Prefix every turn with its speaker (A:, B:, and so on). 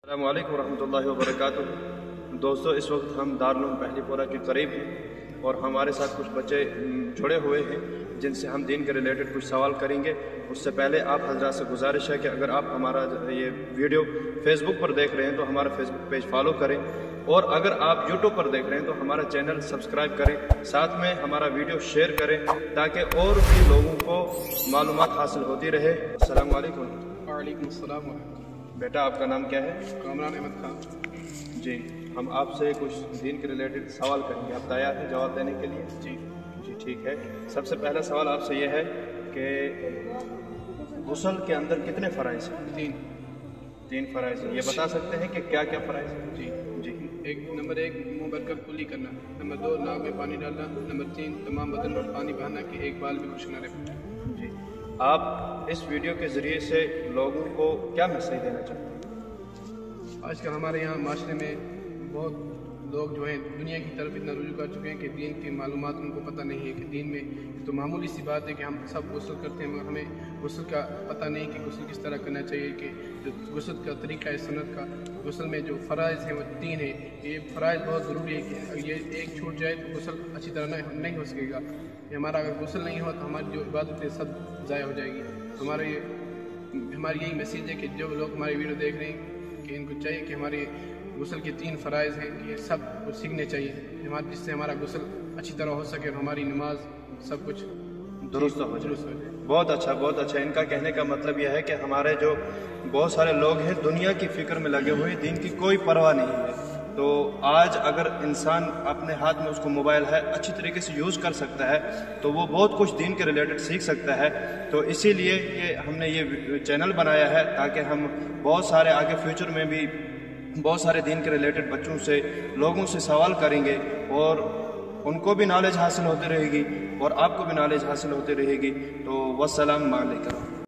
A: अस्सलाम वालेकुम रहमतुल्लाहि व बरकातुहू। दोस्तों, इस वक्त हम दारुल पहली पोरा के करीब हैं और हमारे साथ कुछ बच्चे जुड़े हुए हैं जिनसे हम दीन के रिलेटेड कुछ सवाल करेंगे। उससे पहले आप हजरात से गुजारिश है कि अगर आप हमारा ये वीडियो फेसबुक पर देख रहे हैं तो हमारा फेसबुक पेज फॉलो करें, और अगर आप यूट्यूब पर देख रहे हैं तो हमारा चैनल सब्सक्राइब करें, साथ में हमारा वीडियो शेयर करें ताकि और भी लोगों को मालूमात हासिल होती रहे। अस्सलाम वालेकुम।
B: वालेकुम अस्सलाम।
A: बेटा, आपका नाम क्या है?
B: कामरान अहमद खान।
A: जी, हम आपसे कुछ दीन के रिलेटेड सवाल करेंगे, आप तैयार हैं जवाब देने के लिए?
B: जी
A: जी ठीक है। सबसे पहला सवाल आपसे ये है कि गुस्ल के अंदर कितने फ़राइज़ हैं? तीन फ़राइज़ हैं। ये बता सकते हैं कि क्या क्या फ़राइज़ हैं?
B: जी
A: जी
B: नंबर एक मुंह भरकर कुल्ली करना। नंबर 2 नाक में पानी डालना। नंबर 3 तमाम बदन पर पानी बहाना कि एक बाल भी खुश्क न रहे।
A: जी, आप इस वीडियो के ज़रिए से लोगों को क्या मैसेज देना चाहते हैं?
B: आजकल हमारे यहाँ माशरे में बहुत लोग जो हैं दुनिया की तरफ इतना रुजू कर चुके हैं कि दीन की मालूमात उनको पता नहीं है कि दीन में तो मामूली सी बात है कि हम सब गुस्ल करते हैं, मगर हमें गुस्ल का पता नहीं कि गुस्ल किस तरह करना चाहिए, कि जो गुस्ल का तरीका है सुन्नत का। गुस्ल में जो फ़राइज़ हैं वो 3 है। ये फ़राइज़ बहुत ज़रूरी है कि ये एक छूट जाए तो गुस्ल अच्छी तरह नहीं हो सकेगा। हमारा अगर गुस्ल नहीं हुआ तो हमारी जो इबादतें सब ज़ाया हो जाएगी। हमारी यही मैसेज है कि जो लोग हमारी वीडियो देख रहे हैं कि इनको चाहिए कि हमारे गुस्ल के 3 फ़राइज़ हैं कि ये सब कुछ सीखने चाहिए जिससे हमारा गुस्ल अच्छी तरह हो सके और हमारी नमाज सब कुछ
A: दुरुस्त हो जाए। बहुत अच्छा। इनका कहने का मतलब यह है कि हमारे जो बहुत सारे लोग हैं दुनिया की फ़िक्र में लगे हुए, दीन की कोई परवाह नहीं है। तो आज अगर इंसान अपने हाथ में उसको मोबाइल है, अच्छी तरीके से यूज़ कर सकता है तो वो बहुत कुछ दीन के रिलेटेड सीख सकता है। तो इसीलिए हमने ये चैनल बनाया है ताकि हम बहुत सारे आगे फ्यूचर में भी बहुत सारे दीन के रिलेटेड बच्चों से लोगों से सवाल करेंगे और उनको भी नॉलेज हासिल होती रहेगी और आपको भी नॉलेज हासिल होती रहेगी। तो वस्सलाम वालेकुम।